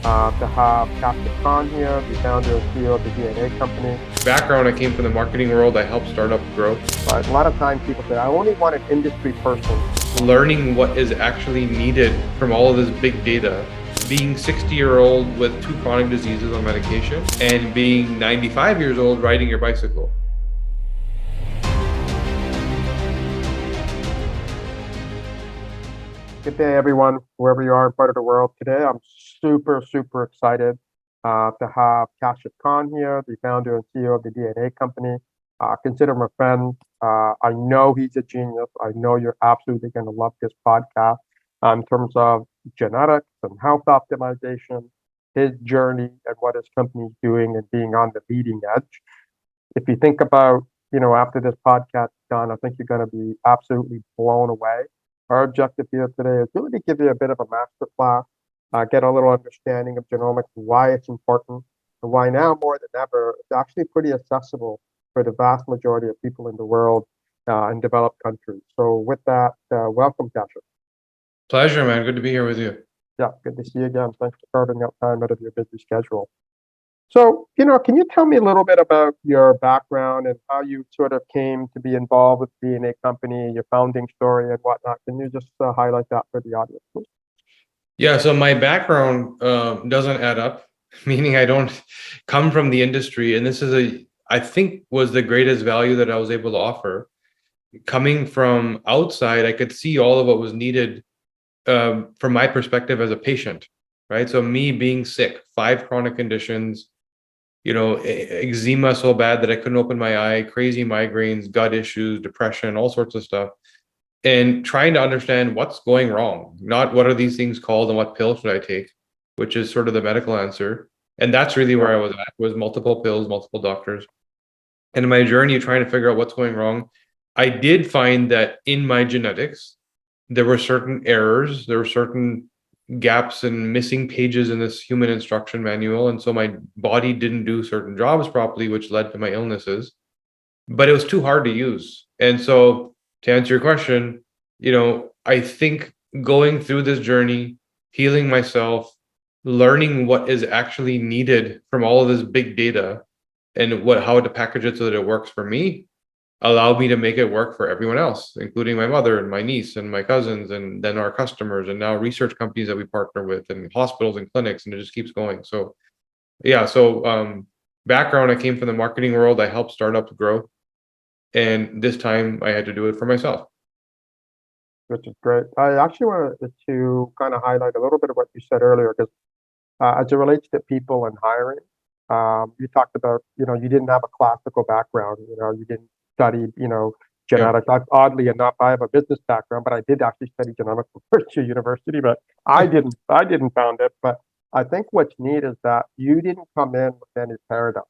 to have Khan here, the founder and CEO of the DNA company. Background, I came from the marketing world. I helped startups grow. But a lot of times people say, I only want an industry person. Learning what is actually needed from all of this big data. Being 60-year-old with 2 chronic diseases on medication and being 95 years old riding your bicycle. Good day, everyone, wherever you are in part of the world. Today, I'm super excited to have Khan here, the founder and CEO of the DNA company. Consider him a friend. I know he's a genius. I know you're absolutely going to love this podcast in terms of genetics and health optimization, his journey and what his company's doing and being on the leading edge. If you think about, after this podcast is done, I think you're going to be absolutely blown away. Our objective here today is really to give you a bit of a master class, get a little understanding of genomics, why it's important, and why now more than ever, it's actually pretty accessible for the vast majority of people in the world in developed countries. So with that, welcome, Tasha. Pleasure, man. Good to be here with you. Yeah, good to see you again. Thanks for carving out time out of your busy schedule. So, can you tell me a little bit about your background and how you sort of came to be involved with the DNA company, your founding story and whatnot? Can you just highlight that for the audience, please? Yeah, so my background doesn't add up, meaning I don't come from the industry. And this is I think was the greatest value that I was able to offer. Coming from outside, I could see all of what was needed from my perspective as a patient, right? So me being sick, 5 chronic conditions, eczema so bad that I couldn't open my eye, crazy migraines, gut issues, depression, all sorts of stuff. And trying to understand what's going wrong, not what are these things called and what pill should I take, which is sort of the medical answer. And that's really where I was at, was multiple pills, multiple doctors. And in my journey trying to figure out what's going wrong, I did find that in my genetics, there were certain errors, there were certain gaps and missing pages in this human instruction manual. And so my body didn't do certain jobs properly, which led to my illnesses. But it was too hard to use. And so to answer your question, I think going through this journey, healing myself, learning what is actually needed from all of this big data and how to package it so that it works for me allowed me to make it work for everyone else, including my mother and my niece and my cousins, and then our customers, and now research companies that we partner with, and hospitals and clinics, and it just keeps going. So, yeah. So, background: I came from the marketing world. I helped startups grow, and this time I had to do it for myself. Which is great. I actually wanted to kind of highlight a little bit of what you said earlier, because as it relates to people and hiring, you talked about, you didn't have a classical background, you didn't study, Yeah. genetics. Oddly enough, I have a business background, but I did actually study genetics at Virtue University, but I didn't found it. But I think what's neat is that you didn't come in with any paradigm,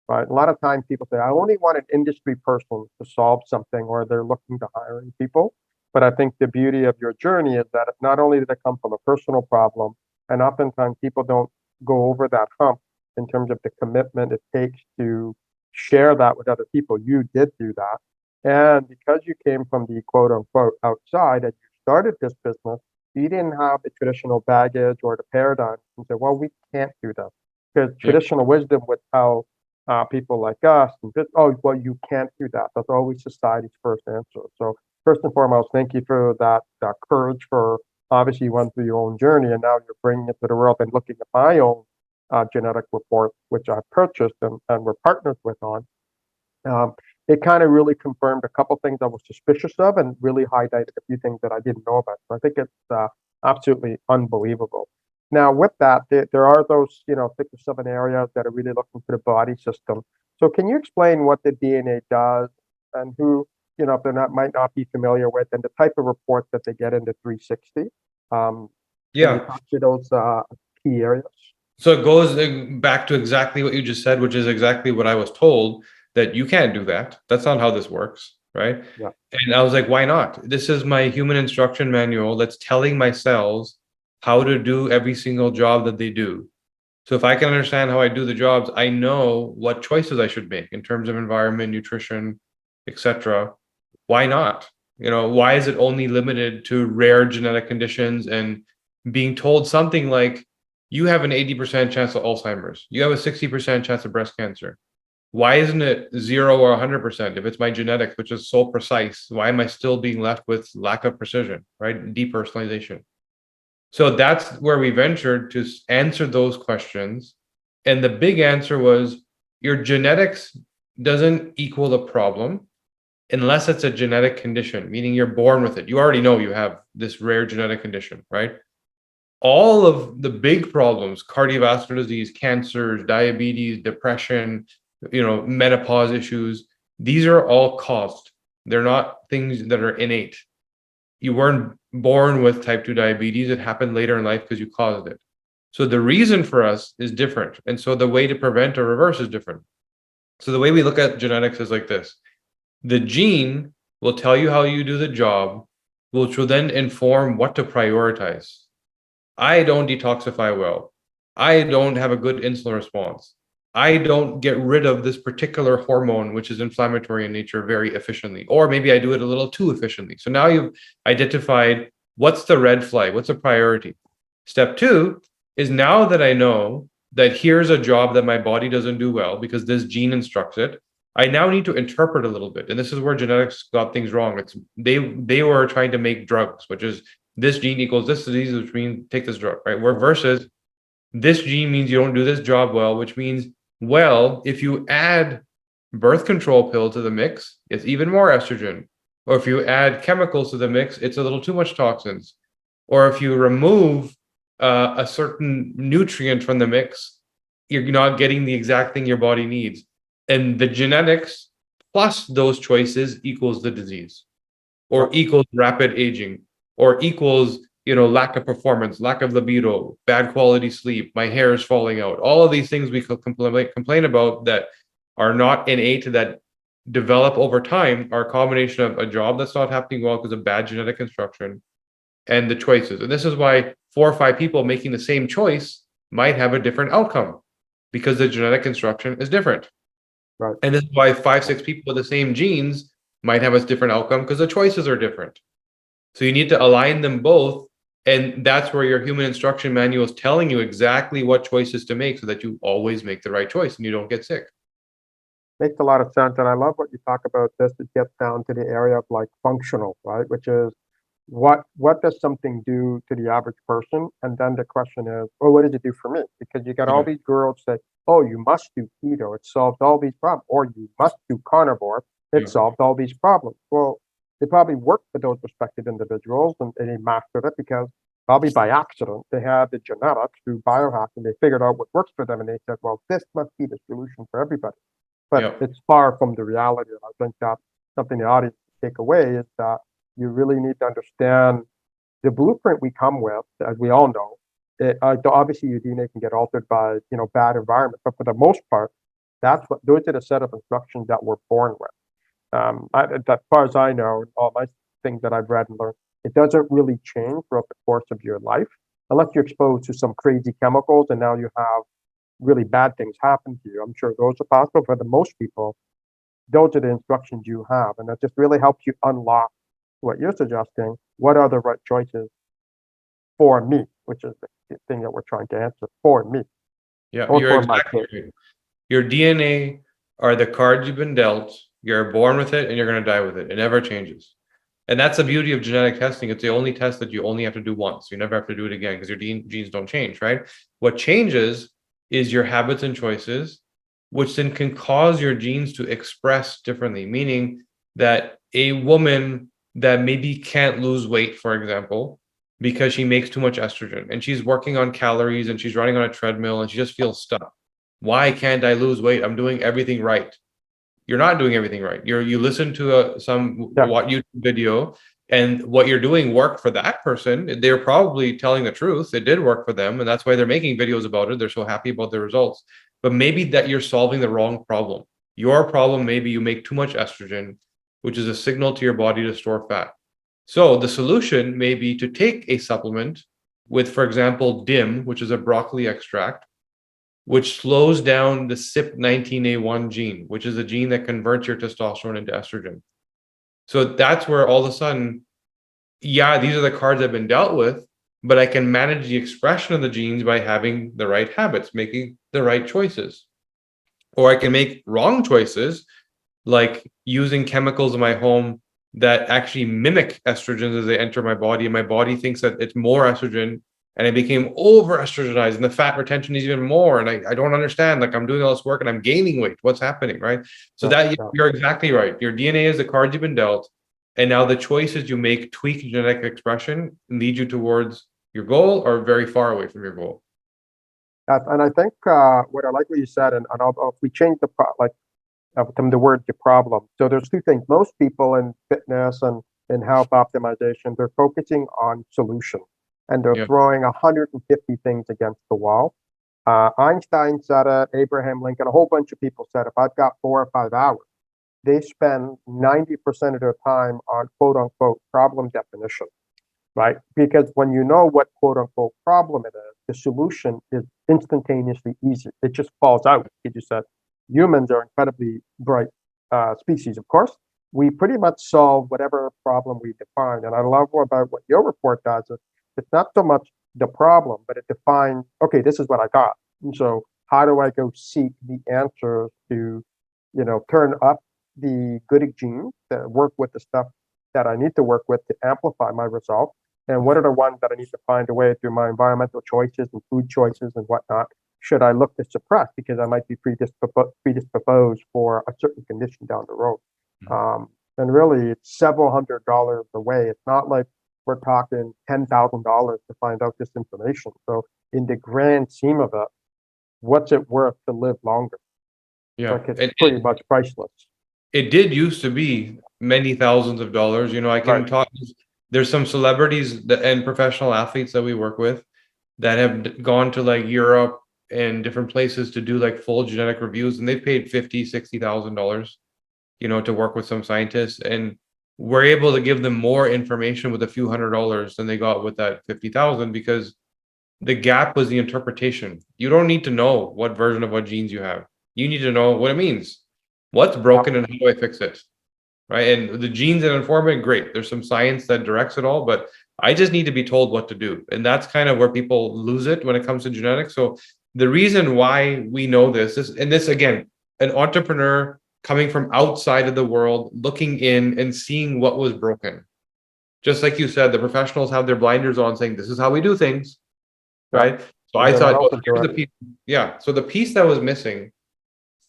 right? A lot of times people say, I only want an industry person to solve something, or they're looking to hiring people. But I think the beauty of your journey is that not only did it come from a personal problem, and oftentimes people don't go over that hump in terms of the commitment it takes to share that with other people. You did do that. And because you came from the quote unquote outside and you started this business, you didn't have the traditional baggage or the paradigm and say, well, we can't do that. Because Yeah. traditional wisdom would tell people like us, and just, oh, well, you can't do that. That's always society's first answer. So first and foremost, thank you for that courage. For obviously you went through your own journey, and now you're bringing it to the world and looking at my own genetic report, which I purchased and we're partners with on. It kind of really confirmed a couple things I was suspicious of and really highlighted a few things that I didn't know about. So I think it's absolutely unbelievable. Now, with that, there are those, 6 or 7 areas that are really looking for the body system. So can you explain what the DNA does and who, if they're not, might not be familiar with, and the type of reports that they get in the 360? Can you Yeah. talk to those key areas? So it goes back to exactly what you just said, which is exactly what I was told, that you can't do that. That's not how this works, right? Yeah. And I was like, why not? This is my human instruction manual that's telling my cells how to do every single job that they do. So if I can understand how I do the jobs, I know what choices I should make in terms of environment, nutrition, etc. Why not? Why is it only limited to rare genetic conditions and being told something like, you have an 80% chance of Alzheimer's. You have a 60% chance of breast cancer. Why isn't it 0 or 100%? If it's my genetics, which is so precise, why am I still being left with lack of precision, right? Depersonalization. So that's where we ventured to answer those questions. And the big answer was your genetics doesn't equal the problem unless it's a genetic condition, meaning you're born with it. You already know you have this rare genetic condition, right? All of the big problems, cardiovascular disease, cancers, diabetes, depression, menopause issues, these are all caused. They're not things that are innate. You weren't born with type 2 diabetes. It happened later in life because you caused it. So the reason for us is different. And so the way to prevent or reverse is different. So the way we look at genetics is like this. The gene will tell you how you do the job, which will then inform what to prioritize. I don't detoxify well. I don't have a good insulin response. I don't get rid of this particular hormone, which is inflammatory in nature, very efficiently. Or maybe I do it a little too efficiently. So now you've identified what's the red flag, what's a priority. Step two is now that I know that here's a job that my body doesn't do well because this gene instructs it, I now need to interpret a little bit. And this is where genetics got things wrong. It's they were trying to make drugs, which is this gene equals this disease, which means take this drug, right? Where versus this gene means you don't do this job well, which means, well, if you add birth control pill to the mix, it's even more estrogen. Or if you add chemicals to the mix, it's a little too much toxins. Or if you remove a certain nutrient from the mix, you're not getting the exact thing your body needs. And the genetics plus those choices equals the disease, or equals rapid aging, or equals lack of performance, lack of libido, bad quality sleep, my hair is falling out. All of these things we could complain about that are not innate, that develop over time, are a combination of a job that's not happening well because of bad genetic instruction and the choices. And this is why 4 or 5 people making the same choice might have a different outcome because the genetic instruction is different. Right. And this is why 5, 6 people with the same genes might have a different outcome because the choices are different. So you need to align them both. And that's where your human instruction manual is telling you exactly what choices to make so that you always make the right choice and you don't get sick. Makes a lot of sense. And I love what you talk about this. It gets down to the area of like functional, right? Which is what does something do to the average person? And then the question is, well, what does it do for me? Because you got all these girls say, oh, you must do keto. It solves all these problems. Or you must do carnivore. It solved all these problems. Well, they probably worked for those respective individuals and they mastered it because probably by accident they had the genetics through biohacking. They figured out what works for them and they said, well, this must be the solution for everybody. But it's far from the reality. And I think that's something the audience take away is that you really need to understand the blueprint we come with, as we all know. Obviously, your DNA can get altered by bad environment, but for the most part, those are the set of instructions that we're born with. As far as I know, all my things that I've read and learned, it doesn't really change throughout the course of your life, unless you're exposed to some crazy chemicals and now you have really bad things happen to you. I'm sure those are possible. For the most people, those are the instructions you have, and that just really helps you unlock what you're suggesting. What are the right choices for me, which is the thing that we're trying to answer for me. Yeah, or you're for my exactly kids. right. Your DNA are the cards you've been dealt. You're born with it and you're going to die with it. It never changes. And that's the beauty of genetic testing. It's the only test that you only have to do once. You never have to do it again because your genes don't change, right? What changes is your habits and choices, which then can cause your genes to express differently, meaning that a woman that maybe can't lose weight, for example, because she makes too much estrogen and she's working on calories and she's running on a treadmill and she just feels stuck. Why can't I lose weight? I'm doing everything right. You're not doing everything right. You listen to some YouTube video and what you're doing worked for that person. They're probably telling the truth. It did work for them. And that's why they're making videos about it. They're so happy about the results. But maybe that you're solving the wrong problem. Your problem, maybe you make too much estrogen, which is a signal to your body to store fat. So the solution may be to take a supplement with, for example, DIM, which is a broccoli extract, which slows down the CYP19A1 gene, which is a gene that converts your testosterone into estrogen. So that's where all of a sudden, these are the cards I've been dealt with, but I can manage the expression of the genes by having the right habits, making the right choices. Or I can make wrong choices, like using chemicals in my home that actually mimic estrogens as they enter my body, and my body thinks that it's more estrogen, and I became over estrogenized, and the fat retention is even more, and I don't understand, like I'm doing all this work and I'm gaining weight. What's happening, right? So Yeah, that yeah. you're exactly right. Your DNA is the card you've been dealt, and now the choices you make tweak genetic expression and lead you towards your goal or very far away from your goal. And I think what I like what you said, and if we change from the word to problem. So there's two things. Most people in fitness and in health optimization, they're focusing on solution, and they're Yeah. throwing 150 things against the wall. Einstein said it, Abraham Lincoln, a whole bunch of people said, if I've got 4 or 5 hours, they spend 90% of their time on quote unquote problem definition, right? Because when you know what quote unquote problem it is, the solution is instantaneously easy. It just falls out. You just said humans are incredibly bright species. Of course, we pretty much solve whatever problem we define. And I love about what your report does is it's not so much the problem, but it defines, okay, this is what I got. And so how do I go seek the answers to, turn up the good genes that work with the stuff that I need to work with to amplify my results? And what are the ones that I need to find a way through my environmental choices and food choices and whatnot? Should I look to suppress because I might be predisposed for a certain condition down the road? And really, it's several $100s away. It's not like we're talking $10,000 to find out this information. So, in the grand scheme of it, what's it worth to live longer? Yeah. Like it's pretty much priceless. It did used to be many thousands of dollars. I Right. can talk. There's some celebrities and professional athletes that we work with that have gone to like Europe and different places to do like full genetic reviews, and they've paid $50,000, $60,000, to work with some scientists, and we're able to give them more information with a few $100s than they got with that 50,000, because the gap was the interpretation. You don't need to know what version of what genes you have. You need to know what it means. What's Yeah. broken and how do I fix it? Right. And the genes that inform it, great. There's some science that directs it all, but I just need to be told what to do. And that's kind of where people lose it when it comes to genetics. So the reason why we know this is, and this again, an entrepreneur coming from outside of the world, looking in and seeing what was broken. Just like you said, the professionals have their blinders on saying, this is how we do things. Yeah. Right. So And I they're not thought, well, open to here's the it. piece. Yeah. So the piece that was missing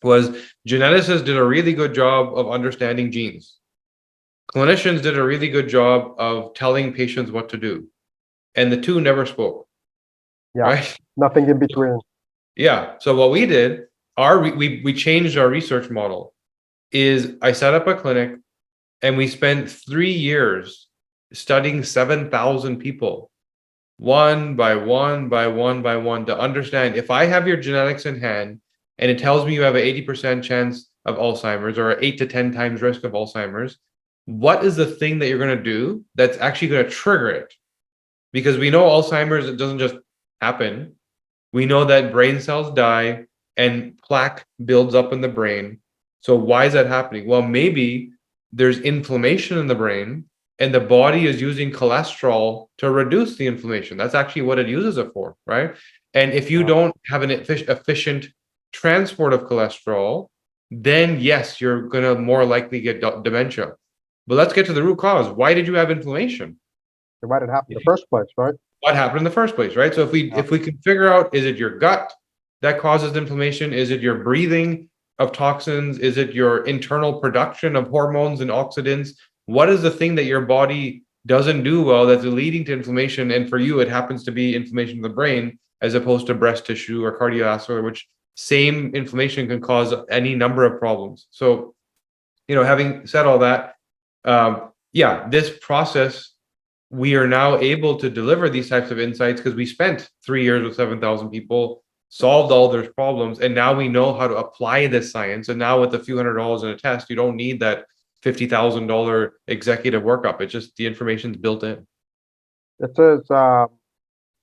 was geneticists did a really good job of understanding genes. Clinicians did a really good job of telling patients what to do, and the two never spoke, Yeah. right? Nothing in between. Yeah. So what we did, we changed our research model. Is I set up a clinic, and we spent 3 years studying 7,000 people, one by one by one by one, to understand if I have your genetics in hand, and it tells me you have an 80% chance of Alzheimer's or an 8 to 10 times risk of Alzheimer's. What is the thing that you're going to do that's actually going to trigger it? Because we know Alzheimer's, it doesn't just happen. We know that brain cells die and plaque builds up in the brain. So why is that happening? Well, maybe there's inflammation in the brain and the body is using cholesterol to reduce the inflammation. That's actually what it uses it for, right? And if you Yeah. don't have an efficient transport of cholesterol, then yes, you're going to more likely get dementia. But let's get to the root cause. Why did you have inflammation? So why did it happen in the first place, right? What happened in the first place, right? So if we Yeah. if we can figure out, is it your gut that causes inflammation? Is it your breathing of toxins? Is it your internal production of hormones and oxidants? What is the thing that your body doesn't do well that's leading to inflammation? And for you, it happens to be inflammation in the brain as opposed to breast tissue or cardiovascular, which same inflammation can cause any number of problems. So, having said all that, yeah, this process, we are now able to deliver these types of insights because we spent 3 years with 7,000 people, solved all their problems, and now we know how to apply this science. And now with a few $100s in a test, you don't need that $50,000 executive workup. It's just the information's built in. It is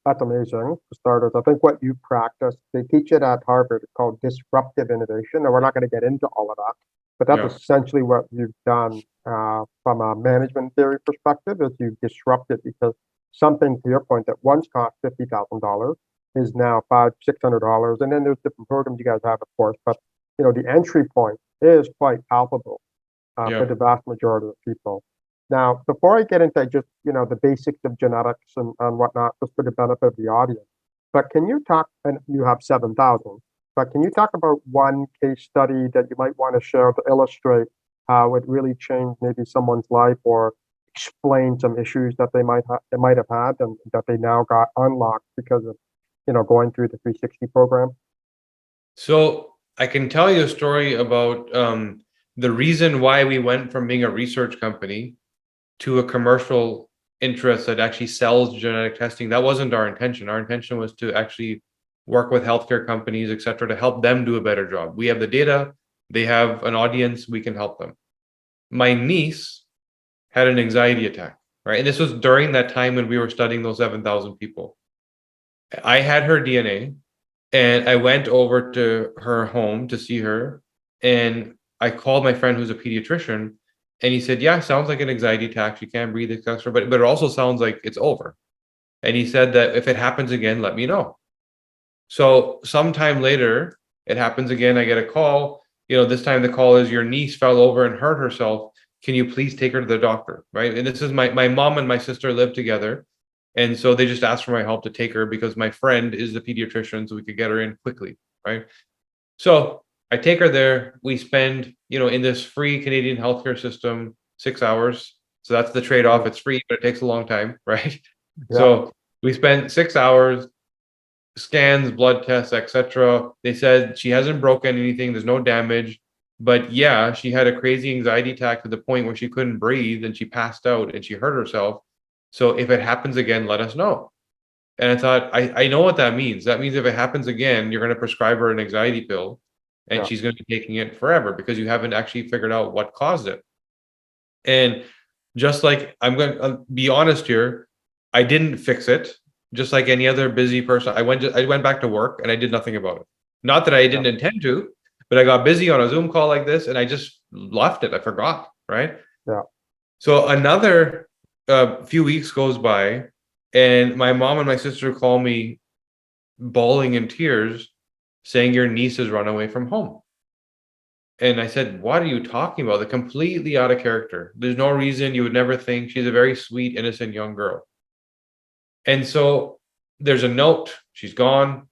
that's amazing for starters. I think what you practice, they teach it at Harvard. It's called disruptive innovation, and we're not going to get into all of that. But that's Yeah. essentially what you've done from a management theory perspective. Is you've disrupted because something to your point that once cost $50,000 is now $600. And then there's different programs you guys have, of course, but the entry point is quite palpable for Yeah. the vast majority of people. Now, before I get into just the basics of genetics and whatnot, just for the benefit of the audience, but can you talk? And you have 7,000. But can you talk about one case study that you might want to share to illustrate how it really changed maybe someone's life or explain some issues that they might have had and that they now got unlocked because of going through the 360 program? So I can tell you a story about the reason why we went from being a research company to a commercial interest that actually sells genetic testing. That wasn't our intention. Our intention was to actually work with healthcare companies, et cetera, to help them do a better job. We have the data, they have an audience, we can help them. My niece had an anxiety attack, right? And this was during that time when we were studying those 7,000 people. I had her DNA and I went over to her home to see her. And I called my friend who's a pediatrician and he said, yeah, sounds like an anxiety attack. She can't breathe, etc. But it also sounds like it's over. And he said that if it happens again, let me know. So sometime later, it happens again. I get a call. This time the call is your niece fell over and hurt herself. Can you please take her to the doctor? Right. And this is my mom and my sister live together. And so they just asked for my help to take her because my friend is the pediatrician, so we could get her in quickly. Right. So I take her there. We spend, in this free Canadian healthcare system, 6 hours. So that's the trade-off. It's free, but it takes a long time, right? Yeah. So we spent 6 hours, scans, blood tests, etc. They said she hasn't broken anything. There's no damage. But yeah, she had a crazy anxiety attack to the point where she couldn't breathe and she passed out and she hurt herself. So if it happens again, let us know. And I thought, I know what that means. That means if it happens again, you're going to prescribe her an anxiety pill and Yeah. she's going to be taking it forever because you haven't actually figured out what caused it. And just like I'm going to be honest here, I didn't fix it. Just like any other busy person, I went back to work and I did nothing about it. Not that I didn't intend to, but I got busy on a Zoom call like this and I just left it. I forgot, right? Yeah. So another few weeks goes by and my mom and my sister call me bawling in tears saying your niece has run away from home. And I said, what are you talking about? They're completely out of character. There's no reason. You would never think. She's a very sweet, innocent young girl. And so there's a note. She's gone.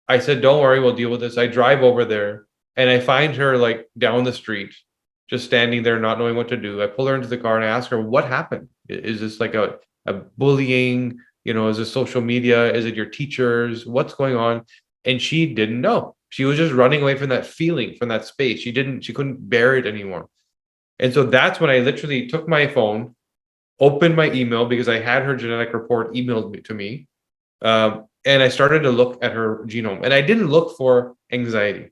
I said, don't worry, we'll deal with this. I drive over there and I find her like down the street, just standing there, not knowing what to do. I pull her into the car and I ask her, what happened? Is this like a bullying? Is it social media? Is it your teachers? What's going on? And she didn't know. She was just running away from that feeling, from that space. She couldn't bear it anymore. And so that's when I literally took my phone, opened my email because I had her genetic report emailed to me. And I started to look at her genome. And I didn't look for anxiety.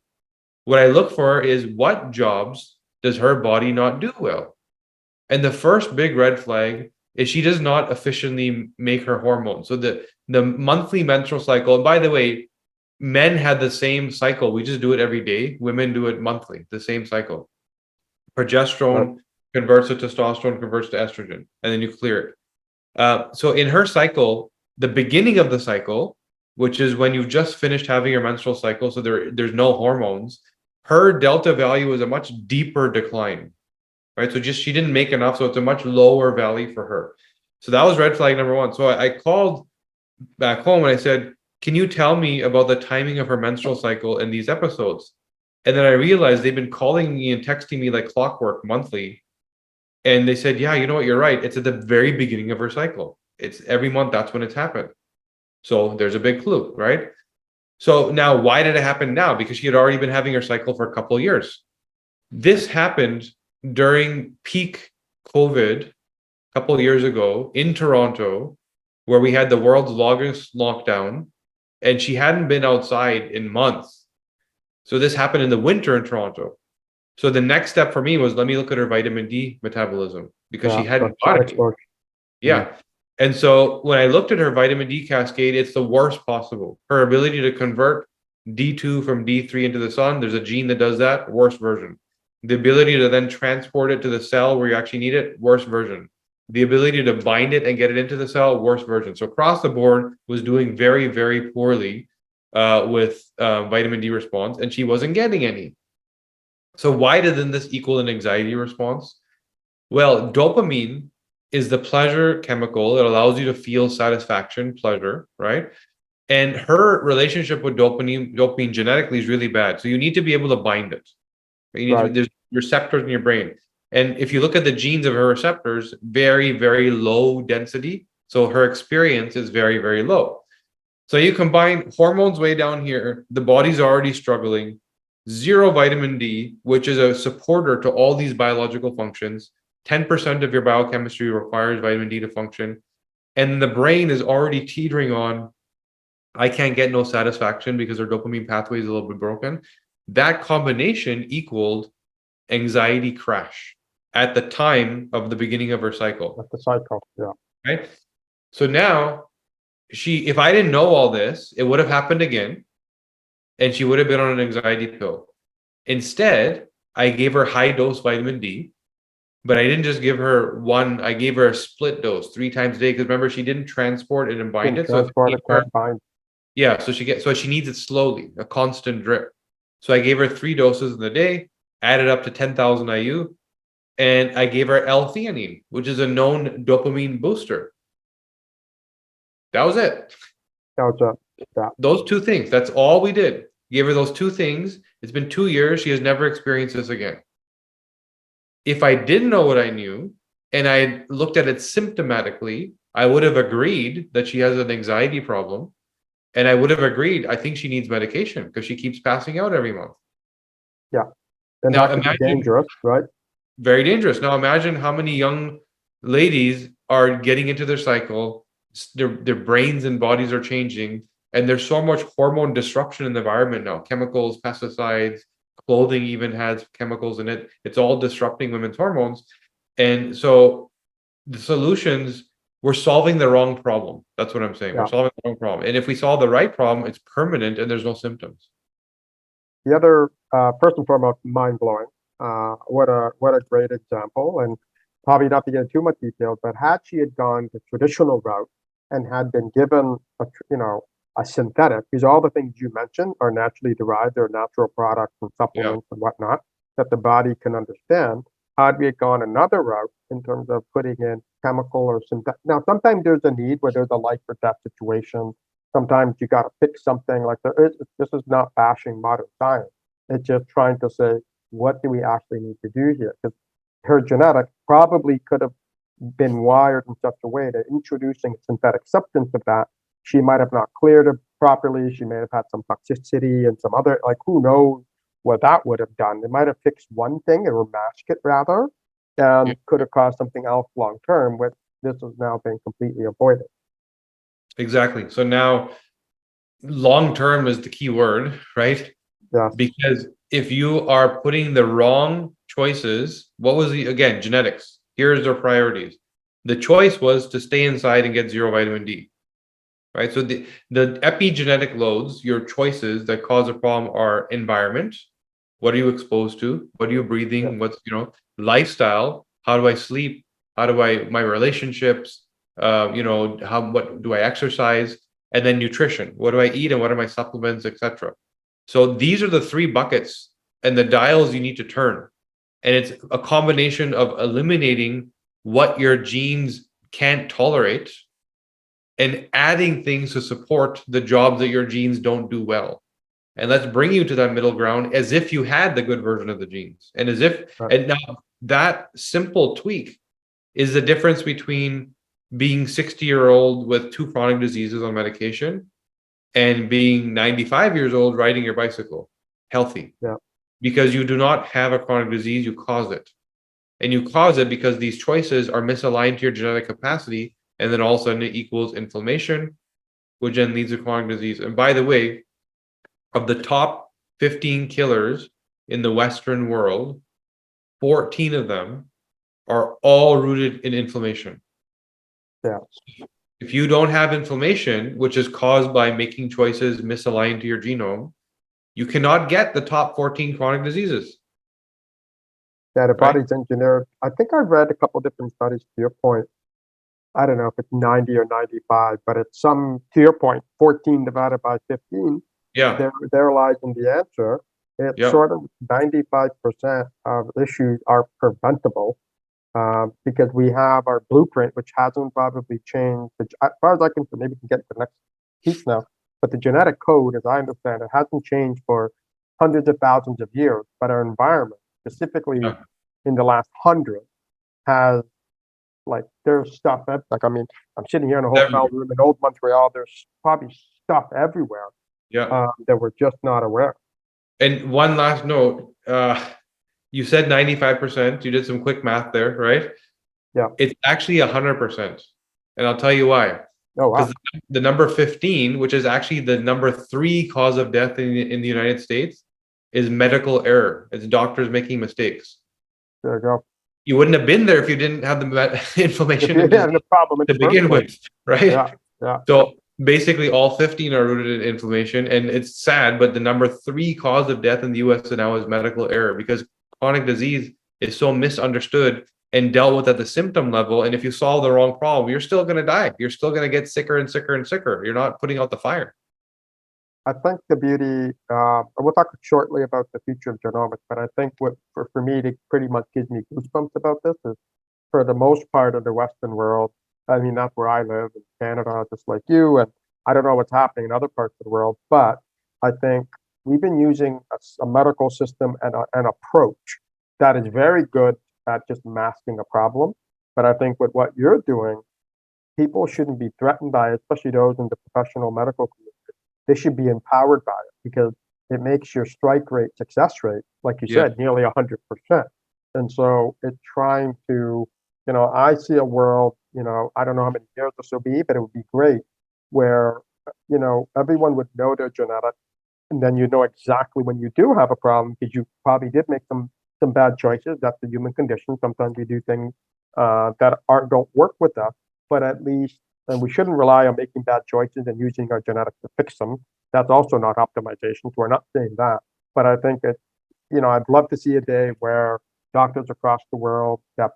What I look for is what jobs does her body not do well? And the first big red flag is she does not efficiently make her hormones. So the monthly menstrual cycle, and by the way, men had the same cycle. We just do it every day. Women do it monthly, the same cycle. Progesterone converts to testosterone, converts to estrogen, and then you clear it. So in her cycle, the beginning of the cycle, which is when you've just finished having your menstrual cycle, so there's no hormones, her delta value is a much deeper decline, right? So she didn't make enough, so it's a much lower value for her. So that was red flag number one. So I called back home and I said, can you tell me about the timing of her menstrual cycle in these episodes? And then I realized they've been calling me and texting me like clockwork monthly. And they said, yeah, you know what, you're right. It's at the very beginning of her cycle. It's every month, that's when it's happened. So there's a big clue, right? So now why did it happen now? Because she had already been having her cycle for a couple of years. This happened during peak COVID a couple of years ago in Toronto, where we had the world's longest lockdown, and she hadn't been outside in months. So this happened in the winter in Toronto. So the next step for me was let me look at her vitamin D metabolism because she hadn't got it. Yeah. And so when I looked at her vitamin D cascade, it's the worst possible. Her ability to convert D2 from D3 into the sun, there's a gene that does that, worst version. The ability to then transport it to the cell where you actually need it, worst version. the ability to bind it and get it into the cell, worse version. So across the board was doing very, very poorly with vitamin D response, and she wasn't getting any. So why didn't this equal an anxiety response? Well, dopamine is the pleasure chemical. It allows you to feel satisfaction, pleasure, right? And her relationship with dopamine genetically is really bad. So you need to be able to bind it. You need to, Right. there's receptors in your brain. And if you look at the genes of her receptors, very, very low density. So her experience is very, very low. So you combine hormones way down here, the body's already struggling, zero vitamin D, which is a supporter to all these biological functions. 10% of your biochemistry requires vitamin D to function. And the brain is already teetering on, I can't get no satisfaction because our dopamine pathway is a little bit broken. That combination equaled anxiety crash at the time of the beginning of her cycle. That's the cycle. Yeah. Right. So now if I didn't know all this, it would have happened again and she would have been on an anxiety pill. Instead, I gave her high dose vitamin D, but I didn't just give her one, I gave her a split dose 3 times a day. Because remember, she didn't transport it and bind Can it. So transport it, can't bind. yeah, so she needs it slowly, a constant drip. So I gave her 3 doses in the day, added up to 10,000 IU, and I gave her L-theanine, which is a known dopamine booster. That was it. That was it. Yeah. Those 2 things. That's all we did. Gave her those 2 things. It's been 2 years. She has never experienced this again. If I didn't know what I knew and I looked at it symptomatically, I would have agreed that she has an anxiety problem. And I would have agreed, I think she needs medication because she keeps passing out every month. Yeah. And Now that could be imagine, dangerous, right? very dangerous. Now imagine how many young ladies are getting into their cycle, their brains and bodies are changing, and there's so much hormone disruption in the environment now. Chemicals, pesticides, clothing even has chemicals in it. It's all disrupting women's hormones. And so the solutions, we're solving the wrong problem. That's what I'm saying. Yeah. We're solving the wrong problem. And if we solve the right problem, it's permanent and there's no symptoms. The other, first and foremost, mind blowing. What a great example, and probably not to get into too much detail, but had she had gone the traditional route and had been given a synthetic, because all the things you mentioned are naturally derived, they're natural products and supplements and whatnot that the body can understand. Had we gone another route in terms of putting in chemical or synthetic, now sometimes there's a need where there's a life or death situation. Sometimes you got to fix something like this is not bashing modern science. It's just trying to say, what do we actually need to do here? Because her genetics probably could have been wired in such a way that introducing a synthetic substance of that, she might have not cleared it properly. She may have had some toxicity and some other, like, who knows what that would have done. It might have fixed one thing or masked it rather, and could have caused something else long term, which this has now been completely avoided. Exactly. So now long term is the key word, right? Yeah. Because if you are putting the wrong choices, what was again, genetics? Here's their priorities. The choice was to stay inside and get zero vitamin D, right? So the epigenetic loads, your choices that cause a problem are environment. What are you exposed to? What are you breathing? Yeah. What's, lifestyle? How do I sleep? How do my relationships? What do I exercise? And then nutrition. What do I eat and what are my supplements, etc. So these are the 3 buckets and the dials you need to turn. And it's a combination of eliminating what your genes can't tolerate and adding things to support the jobs that your genes don't do well. And let's bring you to that middle ground as if you had the good version of the genes. And and now that simple tweak is the difference between being 60-year-old with 2 chronic diseases on medication and being 95 years old riding your bicycle healthy. Yeah. Because you do not have a chronic disease, you cause it. And you cause it because these choices are misaligned to your genetic capacity, and then all of a sudden it equals inflammation, which then leads to chronic disease. And by the way, of the top 15 killers in the Western world, 14 of them are all rooted in inflammation. Yeah. If you don't have inflammation, which is caused by making choices misaligned to your genome, you cannot get the top 14 chronic diseases. Yeah, the right? body's engineered. I think I've read a couple different studies to your point. I don't know if it's 90 or 95, but it's some, to your point, 14 divided by 15. Yeah, There lies in the answer. It's yep, sort of 95% of issues are preventable because we have our blueprint, which hasn't probably changed. As far as I can, maybe we can get to the next piece now. But the genetic code, as I understand it, hasn't changed for hundreds of thousands of years. But our environment, specifically yeah. in the last 100, has like there's stuff like I mean, I'm sitting here in a hotel Everywhere. room in old Montreal. There's probably stuff everywhere Yeah. that we're just not aware. And one last note, you said 95%. You did some quick math there, right? Yeah. It's actually 100%. And I'll tell you why. Oh Because wow. the number 15, which is actually the number 3 cause of death in the United States, is medical error. It's doctors making mistakes. There you go. You wouldn't have been there if you didn't have the If inflammation you and had disease a problem in to the first begin place. with, right? Yeah. Yeah. So basically, all 15 are rooted in inflammation, and it's sad, but the number 3 cause of death in the U.S. now is medical error because chronic disease is so misunderstood and dealt with at the symptom level. And if you solve the wrong problem, you're still going to die. You're still going to get sicker and sicker and sicker. You're not putting out the fire. I think the beauty, we'll talk shortly about the future of genomics, but I think what for me, it pretty much gives me goosebumps about this is for the most part of the Western world. I mean, that's where I live in Canada, just like you. And I don't know what's happening in other parts of the world, but I think we've been using a medical system and an approach that is very good at just masking a problem. But I think with what you're doing, people shouldn't be threatened by it, especially those in the professional medical community. They should be empowered by it because it makes your strike rate, success rate, like you Yeah. said, nearly 100%. And so it's trying to, I see a world, I don't know how many years this will be, but it would be great where, everyone would know their genetics. And then you know exactly when you do have a problem because you probably did make some bad choices. That's the human condition. Sometimes we do things that aren't don't work with us, but at least, and we shouldn't rely on making bad choices and using our genetics to fix them. That's also not optimization. So we're not saying that, but I think that I'd love to see a day where doctors across the world, that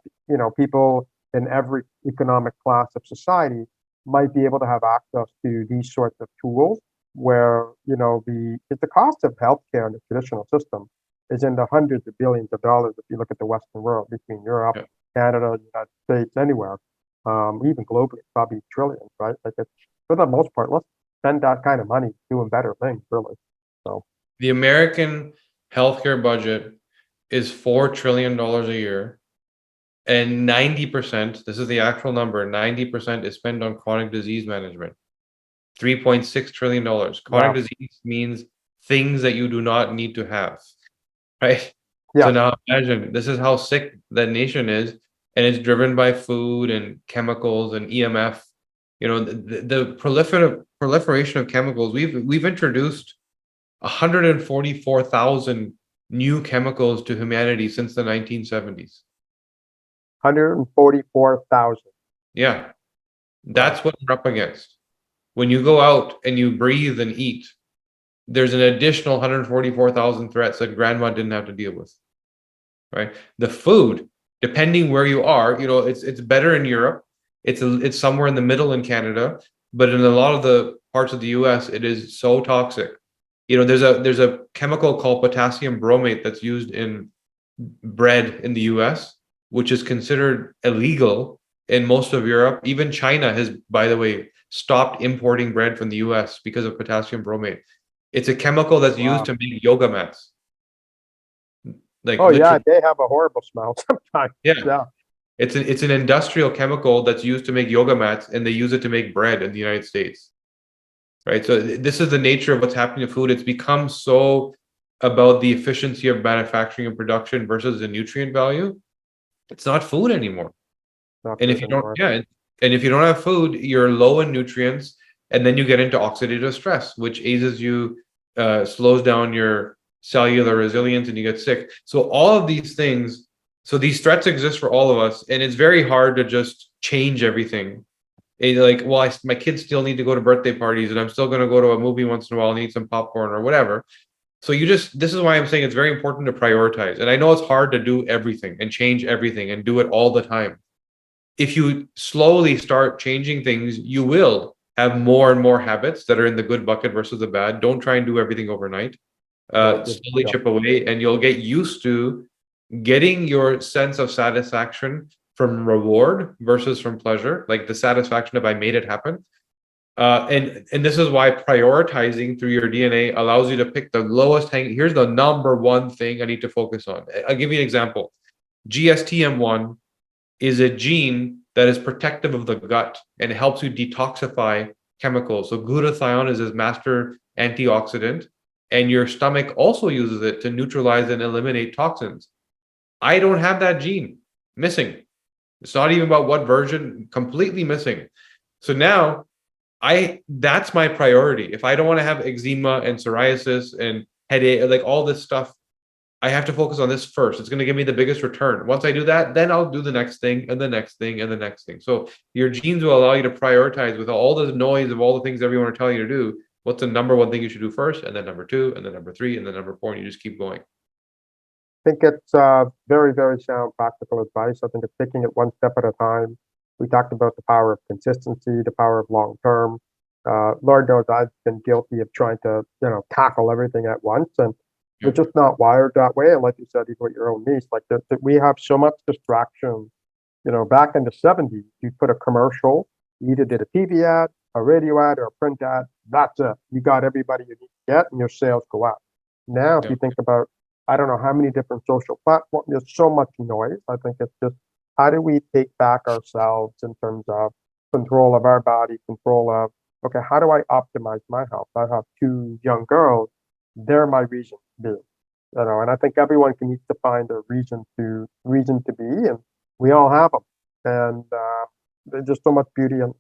people in every economic class of society might be able to have access to these sorts of tools where the cost of healthcare in the traditional system is in the hundreds of billions of dollars if you look at the Western world between Europe, Yeah. Canada, United States, anywhere, even globally, probably trillions, right? Like it's for the most part, let's spend that kind of money doing better things, really. So The American healthcare budget is $4 trillion a year, and 90%, this is the actual number, 90% is spent on chronic disease management. $3.6 trillion. Chronic wow, disease means things that you do not need to have, right? So yeah, now imagine this is how sick that nation is, and it's driven by food and chemicals and EMF. The proliferation of chemicals. We've introduced 144,000 new chemicals to humanity since the 1970s. 144,000. Yeah, Wow, that's what we're up against. When you go out and you breathe and eat, there's an additional 144,000 threats that grandma didn't have to deal with, right? The food, depending where you are, it's better in Europe. It's somewhere in the middle in Canada, but in a lot of the parts of the US, it is so toxic. There's a chemical called potassium bromate that's used in bread in the US, which is considered illegal in most of Europe. Even China has, by the way, stopped importing bread from the US because of potassium bromate. It's a chemical that's used wow. to make yoga mats. Like Oh yeah, literally, they have a horrible smell sometimes. yeah. Yeah, It's an industrial chemical that's used to make yoga mats, and they use it to make bread in the United States. Right. So this is the nature of what's happening to food. It's become so about the efficiency of manufacturing and production versus the nutrient value. It's not food anymore. not And if food you don't, anymore. yeah, and if you don't have food, you're low in nutrients, and then you get into oxidative stress, which ages you, slows down your cellular resilience, and you get sick. So all of these things, so these threats exist for all of us, and it's very hard to just change everything. Like, well, my kids still need to go to birthday parties, and I'm still going to go to a movie once in a while and eat some popcorn or whatever. So this is why I'm saying it's very important to prioritize. And I know it's hard to do everything and change everything and do it all the time. If you slowly start changing things, you will have more and more habits that are in the good bucket versus the bad. Don't try and do everything overnight. Right. Slowly Yeah. chip away, and you'll get used to getting your sense of satisfaction from reward versus from pleasure, like the satisfaction of I made it happen. And this is why prioritizing through your DNA allows you to pick the lowest hanging. Here's the number one thing I need to focus on. I'll give you an example. GSTM1 is a gene that is protective of the gut and helps you detoxify chemicals. So glutathione is this master antioxidant, and your stomach also uses it to neutralize and eliminate toxins. I don't have that gene, missing. It's not even about what version, completely missing. So now that's my priority. If I don't want to have eczema and psoriasis and headache, like all this stuff, I have to focus on this first. It's going to give me the biggest return. Once I do that, then I'll do the next thing and the next thing and the next thing. So your genes will allow you to prioritize with all the noise of all the things everyone are telling you to do. What's the number one thing you should do first, and then number two, and then number three, and then number four, and you just keep going. I think it's very, very sound practical advice. I think it's taking it one step at a time. We talked about the power of consistency, the power of long term. Lord knows I've been guilty of trying to, tackle everything at once, and we're just not wired that way. And like you said, even with your own niece, like we have so much distraction. Back in the '70s, you put a commercial, you either did a TV ad, a radio ad, or a print ad. That's it. You got everybody you need to get, and your sales go up. Now, if you think about, I don't know how many different social platforms, there's so much noise. I think it's just how do we take back ourselves in terms of control of our body, control of, okay, how do I optimize my health? I have two young girls, they're my reason to be. And I think everyone needs to find a reason to be, and we all have them. And there's just so much beauty and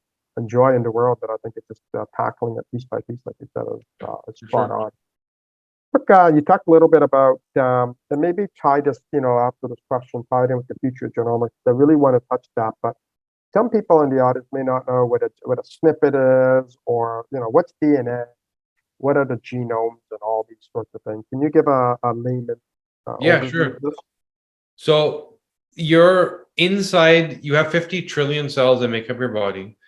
joy in the world that I think it's just tackling it piece by piece, like you said, is spot on. Look, you talked a little bit about, and maybe tie this, after this question, tie it in with the future of genomics. I really want to touch that, but some people in the audience may not know what a snippet is, or what's DNA, what are the genomes, and all these sorts of things. Can you give a layman Yeah, overview sure. of this? So you're inside, you have 50 trillion cells that make up your body.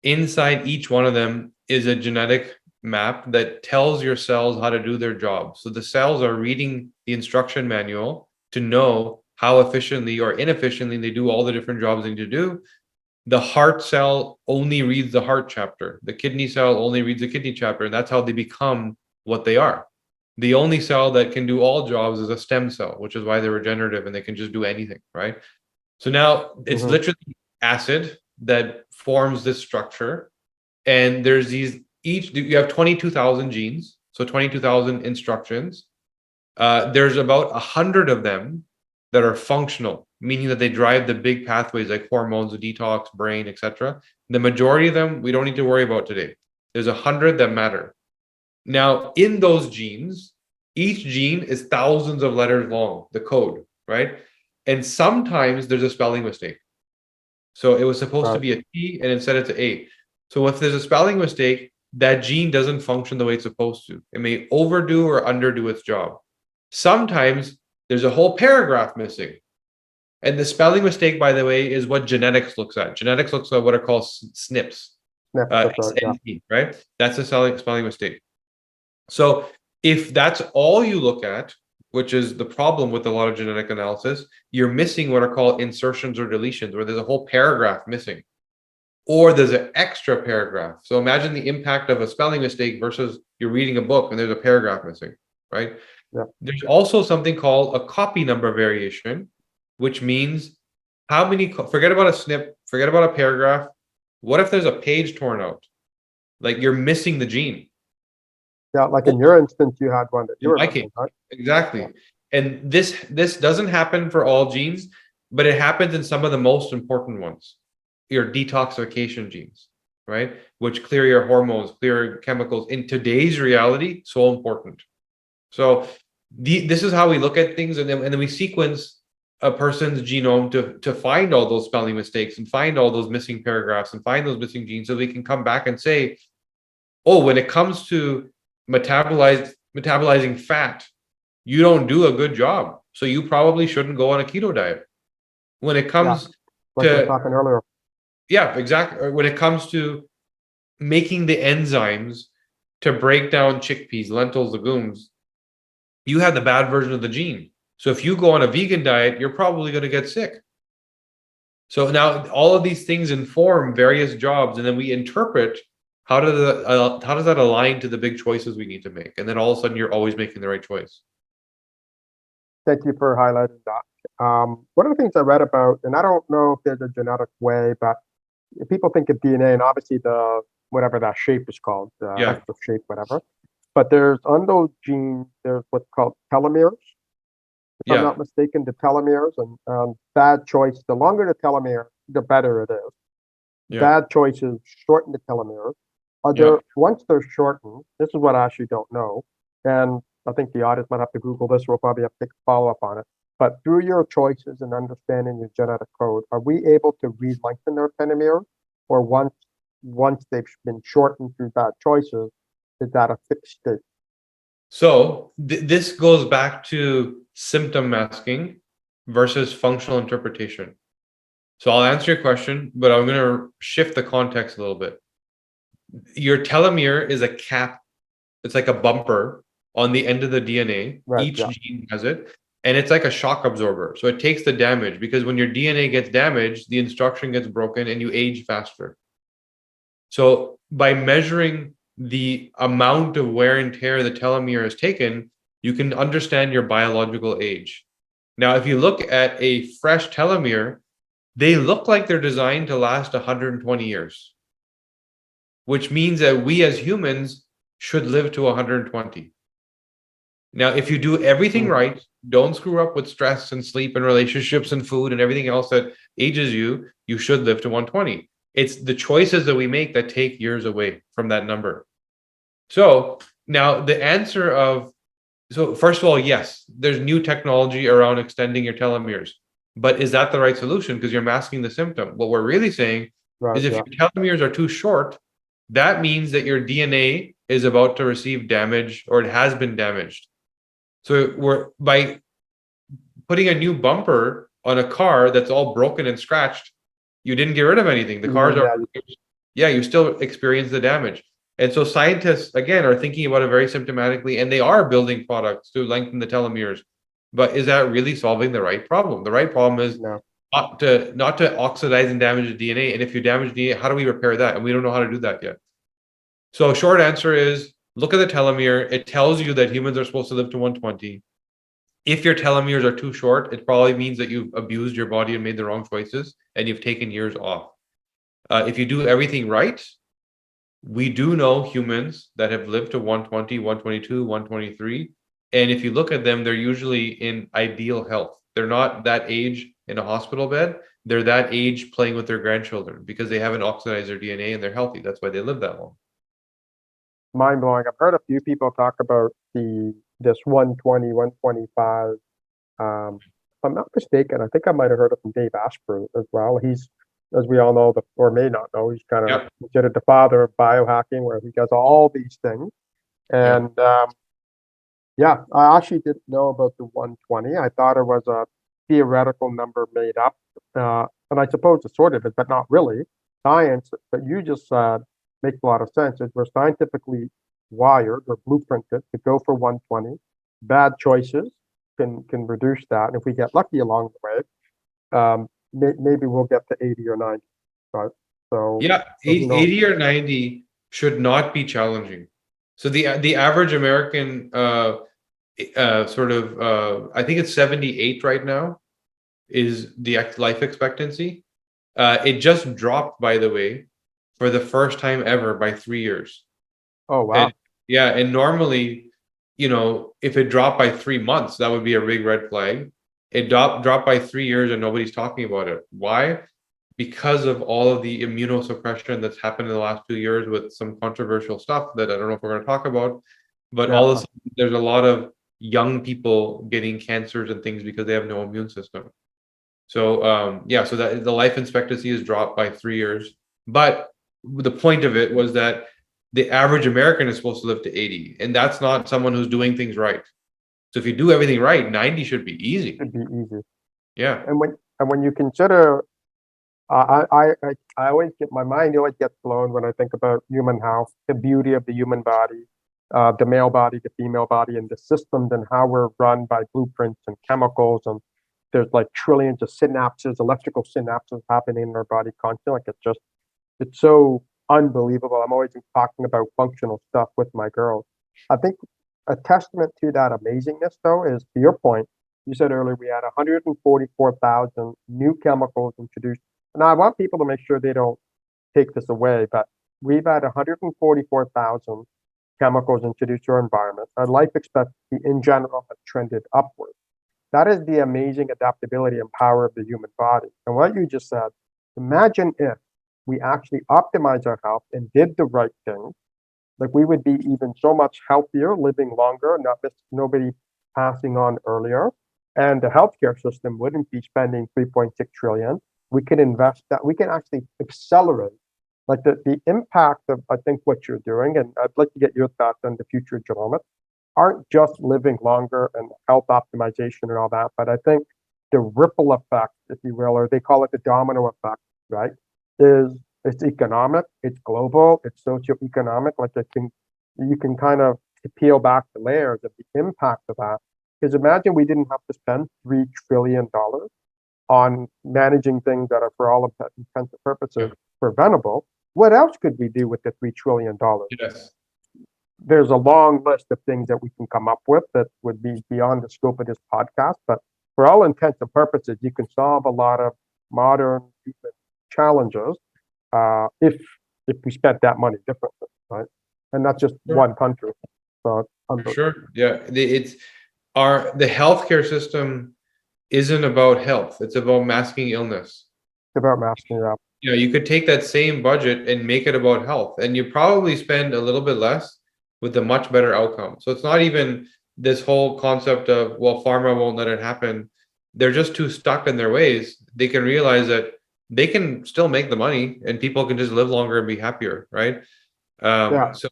Inside each one of them is a genetic map that tells your cells how to do their job. So the cells are reading the instruction manual to know how efficiently or inefficiently they do all the different jobs they need to do. The heart cell only reads the heart chapter. The kidney cell only reads the kidney chapter, and that's how they become what they are. The only cell that can do all jobs is a stem cell, which is why they're regenerative and they can just do anything, right? So now it's literally acid that forms this structure. And there's you have 22,000 genes, so 22,000 instructions. There's about 100 of them that are functional, meaning that they drive the big pathways like hormones, detox, brain, etc. The majority of them we don't need to worry about today. There's 100 that matter. Now, in those genes, each gene is thousands of letters long, the code, right? And sometimes there's a spelling mistake. So it was supposed to be a T, and instead it's an A. So if there's a spelling mistake, that gene doesn't function the way it's supposed to. It may overdo or underdo its job. Sometimes there's a whole paragraph missing. And the spelling mistake, by the way, is what genetics looks at. Genetics looks at what are called SNPs. SNP, right? That's a spelling mistake. So if that's all you look at, which is the problem with a lot of genetic analysis, you're missing what are called insertions or deletions, where there's a whole paragraph missing, or there's an extra paragraph. So imagine the impact of a spelling mistake versus you're reading a book and there's a paragraph missing, right? Yeah. There's also something called a copy number variation, which means how many, forget about a SNP, forget about a paragraph. What if there's a page torn out? Like you're missing the gene. Yeah, like in your instance, you had one that you were missing, right? Exactly. And this doesn't happen for all genes, but it happens in some of the most important ones. Your detoxification genes, right? Which clear your hormones, clear your chemicals. In today's reality, so important. So this is how we look at things, and then we sequence a person's genome to find all those spelling mistakes and find all those missing paragraphs and find those missing genes, so we can come back and say, oh, when it comes to metabolized metabolizing fat, you don't do a good job. So you probably shouldn't go on a keto diet. When it Yeah, comes like we were to, talking earlier. yeah, exactly. When it comes to making the enzymes to break down chickpeas, lentils, legumes, you have the bad version of the gene. So if you go on a vegan diet, you're probably going to get sick. So now all of these things inform various jobs, and then we interpret how does that align to the big choices we need to make, and then all of a sudden you're always making the right choice. Thank you for highlighting that. One of the things I read about, and I don't know if there's a genetic way, but people think of DNA and obviously the whatever that shape is called, the Yeah, extra shape, whatever. But there's on those genes, there's what's called telomeres. If I'm yeah, not mistaken, the telomeres and bad choice. The longer the telomere, the better it is. yeah, Bad choices shorten the telomeres. yeah. Once they're shortened, this is what I actually don't know, and I think the audience might have to Google this. We'll probably have to take a follow up on it. But through your choices and understanding your genetic code, are we able to re-lengthen their telomeres, or once they've been shortened through bad choices, is that a fixed state? So this goes back to symptom masking versus functional interpretation. So I'll answer your question, but I'm going to shift the context a little bit. Your telomere is a cap. It's like a bumper on the end of the DNA. Right. Each Yeah. gene has it. And it's like a shock absorber. So it takes the damage because when your DNA gets damaged, the instruction gets broken and you age faster. So by measuring the amount of wear and tear the telomere has taken, you can understand your biological age. Now, if you look at a fresh telomere, they look like they're designed to last 120 years, which means that we as humans should live to 120. Now, if you do everything Mhm. right, don't screw up with stress and sleep and relationships and food and everything else that ages you, you should live to 120. It's the choices that we make that take years away from that number. So now the answer of, so first of all, yes, there's new technology around extending your telomeres, but is that the right solution? Because you're masking the symptom. What we're really saying Right. is if Yeah. your telomeres are too short, that means that your DNA is about to receive damage or it has been damaged. So we're by putting a new bumper on a car that's all broken and scratched, you didn't get rid of anything. The cars are, Yeah. yeah, you still experience the damage. And so scientists, again, are thinking about it very symptomatically, and they are building products to lengthen the telomeres. But is that really solving the right problem? The right problem is No. not to oxidize and damage the DNA. And if you damage DNA, how do we repair that? And we don't know how to do that yet. So short answer is look at the telomere. It tells you that humans are supposed to live to 120. If your telomeres are too short, it probably means that you've abused your body and made the wrong choices and you've taken years off. If you do everything right, we do know humans that have lived to 120, 122, 123. And if you look at them, they're usually in ideal health. They're not that age in a hospital bed. They're that age playing with their grandchildren because they haven't oxidized their DNA and they're healthy. That's why they live that long. Mind blowing. I've heard a few people talk about this 120, 125. If I'm not mistaken, I think I might have heard it from Dave Asprey as well. He's, as we all know, or may not know, he's kind of Yep. considered the father of biohacking, where he does all these things. Yep. And yeah, I actually didn't know about the 120. I thought it was a theoretical number made up. And I suppose it sort of is, but not really. Science that you just said makes a lot of sense. Is we're scientifically wired or blueprinted to go for 120. Bad choices can reduce that. And if we get lucky along the way, maybe we'll get to 80 or 90. Right. Yeah, So who knows? 80 or 90 should not be challenging. So the average American I think it's 78 right now is the life expectancy. It just dropped, by the way, for the first time ever by 3 years. Oh, And wow. yeah, and normally, if it dropped by 3 months, that would be a big red flag. It dropped by 3 years and nobody's talking about it. Why? Because of all of the immunosuppression that's happened in the last 2 years with some controversial stuff that I don't know if we're going to talk about, but Yeah. all of a sudden there's a lot of young people getting cancers and things because they have no immune system. So yeah, so that the life expectancy is dropped by 3 years. But the point of it was that the average American is supposed to live to 80, and that's not someone who's doing things right. So if you do everything right, 90 should be easy. Should be easy. Yeah. And when you consider, I always get my mind always gets blown when I think about human health, the beauty of the human body, the male body, the female body, and the systems and how we're run by blueprints and chemicals, and there's like trillions of synapses, electrical synapses happening in our body constantly. Like it's so unbelievable. I'm always talking about functional stuff with my girls. I think a testament to that amazingness, though, is to your point. You said earlier we had 144,000 new chemicals introduced. And I want people to make sure they don't take this away, but we've had 144,000 chemicals introduced to our environment. Our life expectancy in general has trended upward. That is the amazing adaptability and power of the human body. And what you just said, imagine if we actually optimize our health and did the right thing, like we would be even so much healthier, living longer, nobody passing on earlier. And the healthcare system wouldn't be spending 3.6 trillion. We can invest that, we can actually accelerate like the impact of, I think, what you're doing. And I'd like to get your thoughts on the future of genomics. Aren't just living longer and health optimization and all that, but I think the ripple effect, if you will, or they call it the domino effect, right? Is it's economic, it's global, it's socioeconomic. Like you can kind of peel back the layers of the impact of that. Because imagine we didn't have to spend $3 trillion on managing things that are, for all intents and purposes, preventable. What else could we do with the $3 trillion? Yes. There's a long list of things that we can come up with that would be beyond the scope of this podcast. But for all intents and purposes, you can solve a lot of modern human challenges if we spent that money differently, right? And not just one country. So For sure. Yeah. The healthcare system isn't about health. It's about masking illness. It's about masking it up. You could take that same budget and make it about health, and you probably spend a little bit less with a much better outcome. So it's not even this whole concept of, well, pharma won't let it happen. They're just too stuck in their ways. They can realize that they can still make the money and people can just live longer and be happier, right? So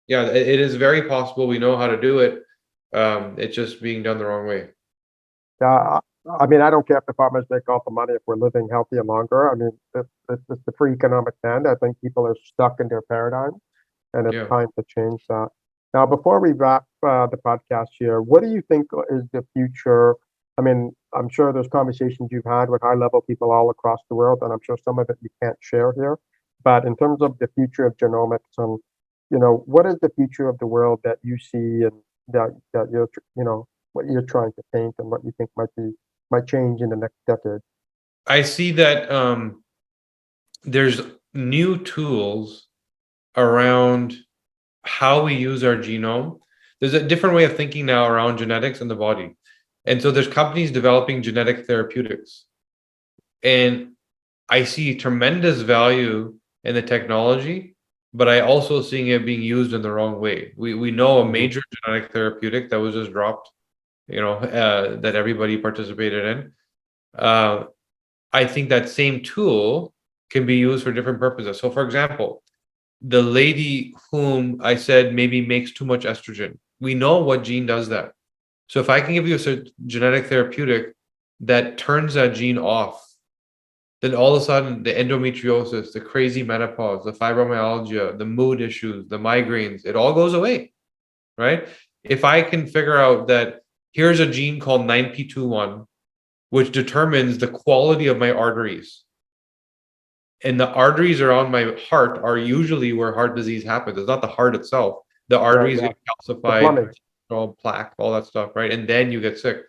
yeah, it is very possible. We know how to do it. It's just being done the wrong way. Yeah, I mean, I don't care if the farmers make all the money if we're living healthy and longer. I mean, it's the free economic trend. I think people are stuck in their paradigm, and it's time to change that. Now, before we wrap the podcast here, what do you think is the future? I mean, I'm sure there's conversations you've had with high-level people all across the world, and I'm sure some of it you can't share here. But in terms of the future of genomics, and what is the future of the world that you see, and that you're, what you're trying to paint, and what you think might change in the next decade? I see that there's new tools around how we use our genome. There's a different way of thinking now around genetics and the body. And so there's companies developing genetic therapeutics. And I see tremendous value in the technology, but I also seeing it being used in the wrong way. We know a major genetic therapeutic that was just dropped, that everybody participated in. I think that same tool can be used for different purposes. So for example, the lady whom I said maybe makes too much estrogen, we know what gene does that. So if I can give you a genetic therapeutic that turns that gene off, then all of a sudden the endometriosis, the crazy menopause, the fibromyalgia, the mood issues, the migraines, it all goes away, right? If I can figure out that here's a gene called 9p21, which determines the quality of my arteries, and the arteries around my heart are usually where heart disease happens. It's not the heart itself. The arteries get calcified, all plaque, all that stuff, right? And then you get sick.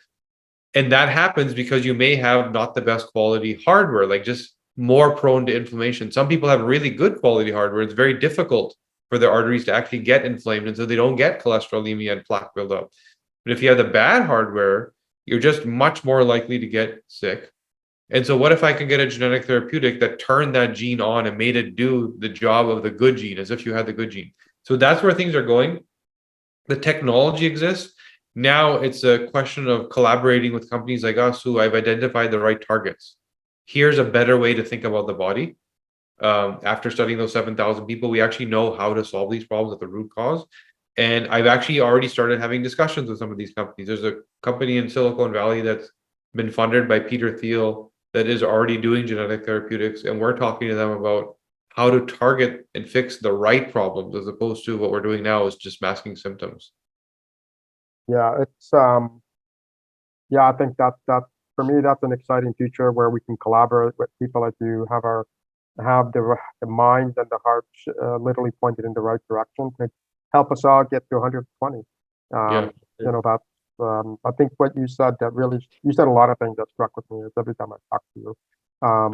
And that happens because you may have not the best quality hardware, like just more prone to inflammation. Some people have really good quality hardware. It's very difficult for their arteries to actually get inflamed, and so they don't get cholesterolemia and plaque buildup. But if you have the bad hardware, you're just much more likely to get sick. And so what if I can get a genetic therapeutic that turned that gene on and made it do the job of the good gene, as if you had the good gene? So that's where things are going. The technology exists. Now it's a question of collaborating with companies like us who have identified the right targets. Here's a better way to think about the body. After studying those 7,000 people, we actually know how to solve these problems at the root cause. And I've actually already started having discussions with some of these companies. There's a company in Silicon Valley that's been funded by Peter Thiel that is already doing genetic therapeutics, and we're talking to them about how to target and fix the right problems as opposed to what we're doing now is just masking symptoms. Yeah, I think that for me, that's an exciting future where we can collaborate with people like you, have the minds and the hearts literally pointed in the right direction to help us all get to 120. Yeah. That's I think what you said that really you said a lot of things that struck with me every time I talk to you.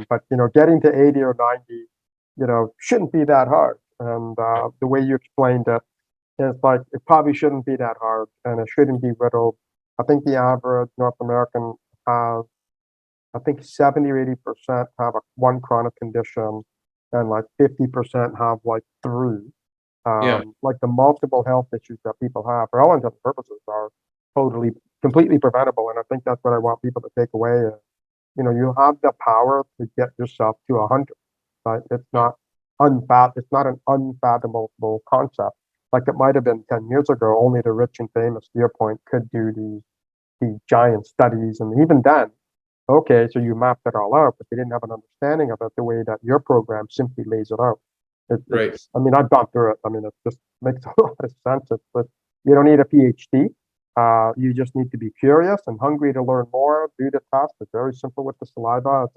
But getting to 80 or 90, shouldn't be that hard. And the way you explained it, it's like it probably shouldn't be that hard, and it shouldn't be riddled. I think the average North American has, I think 70 or 80% have one chronic condition, and like 50% have like three. Yeah. Like the multiple health issues that people have, for all intents and purposes, are totally, completely preventable. And I think that's what I want people to take away. Is, you have the power to get yourself to 100. Right? It's not an unfathomable concept. Like it might have been 10 years ago. Only the rich and famous, to your point, could do these giant studies, and even then, okay, so you mapped it all out, but they didn't have an understanding of it the way that your program simply lays it out. Right. I mean, I've gone through it. I mean, it just makes a lot of sense. But you don't need a PhD. You just need to be curious and hungry to learn more. Do the test. It's very simple with the saliva.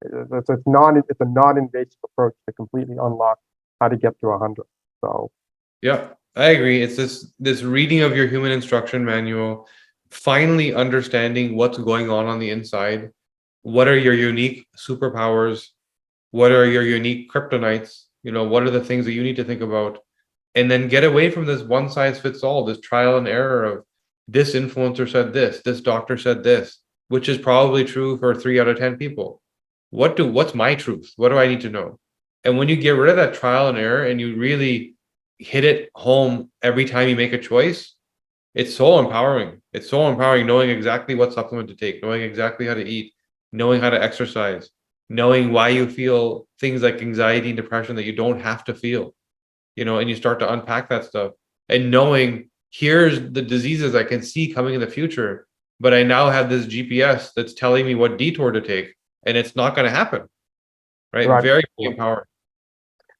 It's a non-invasive approach to completely unlock how to get to 100. So Yeah, I agree. It's this reading of your human instruction manual, finally understanding what's going on the inside. What are your unique superpowers? What are your unique kryptonites? What are the things that you need to think about? And then get away from this one size fits all, this trial and error of this influencer said this doctor said this, which is probably true for 3 out of 10 people. What's my truth? What do I need to know? And when you get rid of that trial and error and you really hit it home every time you make a choice, it's so empowering. It's so empowering knowing exactly what supplement to take, knowing exactly how to eat, knowing how to exercise, knowing why you feel things like anxiety and depression that you don't have to feel, and you start to unpack that stuff and knowing here's the diseases I can see coming in the future, but I now have this GPS that's telling me what detour to take, and it's not going to happen. Right. right. Very empowering.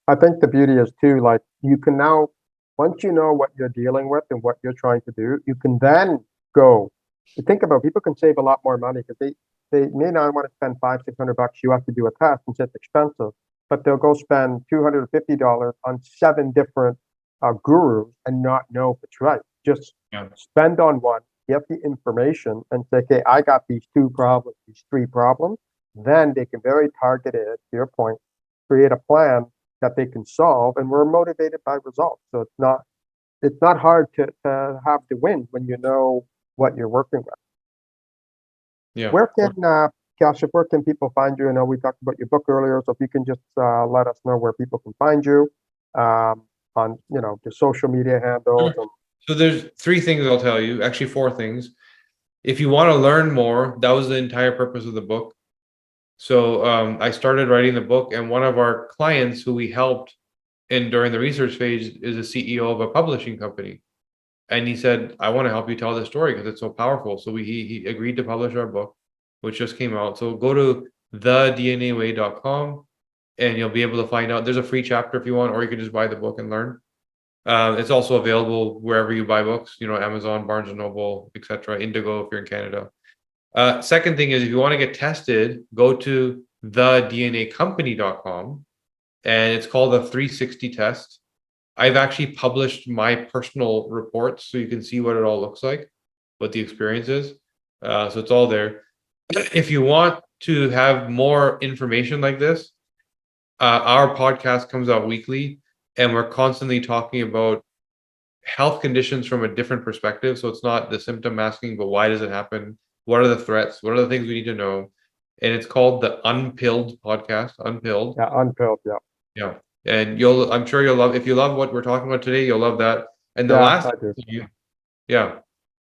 I think the beauty is too, like you can now, once you know what you're dealing with and what you're trying to do, you can then go. You think about people can save a lot more money because they may not want to spend $500-600. You have to do a test and it's expensive, but they'll go spend $250 on 7 different gurus and not know if it's right. Just spend on one, get the information, and say, okay, I got these 2 problems, these 3 problems. Then they can very targeted, to your point, create a plan that they can solve, and we're motivated by results. So it's not hard to have the win when you know what you're working with. Yeah. Where can Kashif, where can people find you? I know we talked about your book earlier, so if you can just let us know where people can find you on the social media handles. Sure. So there's 3 things I'll tell you, actually 4 things. If you want to learn more, that was the entire purpose of the book. So I started writing the book, and one of our clients who we helped during the research phase is a CEO of a publishing company. And he said, I want to help you tell this story because it's so powerful. So he agreed to publish our book, which just came out. So go to thednaway.com and you'll be able to find out. There's a free chapter if you want, or you can just buy the book and learn. It's also available wherever you buy books, Amazon, Barnes and Noble, etc. Indigo if you're in Canada. Second thing is, if you want to get tested, go to thednacompany.com, and it's called the 360 test. I've actually published my personal reports so you can see what it all looks like, what the experience is. So it's all there. If you want to have more information like this, our podcast comes out weekly, and we're constantly talking about health conditions from a different perspective. So it's not the symptom masking, but why does it happen? What are the threats? What are the things we need to know? And it's called the Unpilled podcast. Unpilled. Yeah, Unpilled. Yeah. Yeah. And I'm sure you'll love, if you love what we're talking about today, you'll love that. And I do.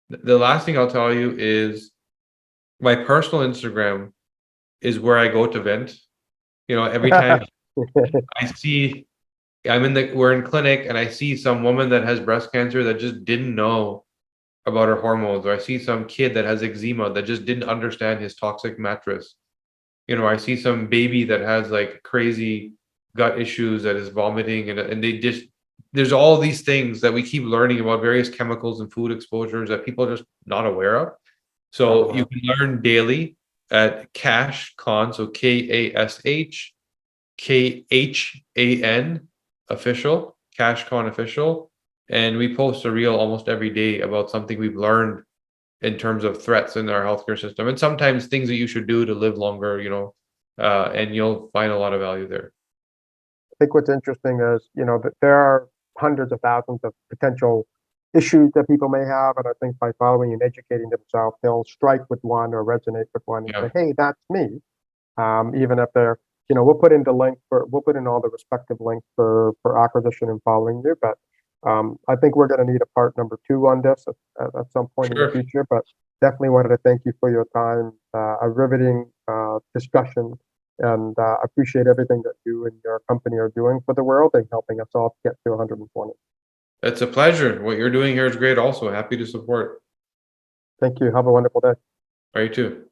The last thing I'll tell you is my personal Instagram is where I go to vent. Every time We're in clinic and I see some woman that has breast cancer that just didn't know about her hormones, or I see some kid that has eczema that just didn't understand his toxic mattress. I see some baby that has like crazy gut issues that is vomiting, and they just there's all these things that we keep learning about, various chemicals and food exposures that people are just not aware of. So you can learn daily at Cash Con, so KASHKHAN official, CashCon official. And we post a reel almost every day about something we've learned in terms of threats in our healthcare system, and sometimes things that you should do to live longer, and you'll find a lot of value there. I think what's interesting is, that there are hundreds of thousands of potential issues that people may have, and I think by following and educating themselves, they'll strike with one or resonate with one and Yeah, say, "Hey, that's me." Even if they're, we'll put in all the respective links for acquisition and following you. But I think we're going to need a part number two on this at some point in the sure. future. But definitely wanted to thank you for your time, a riveting discussion, and appreciate everything that you and your company are doing for the world and helping us all get to 120. It's a pleasure. What you're doing here is great also. Happy to support. Thank you. Have a wonderful day. All right, too.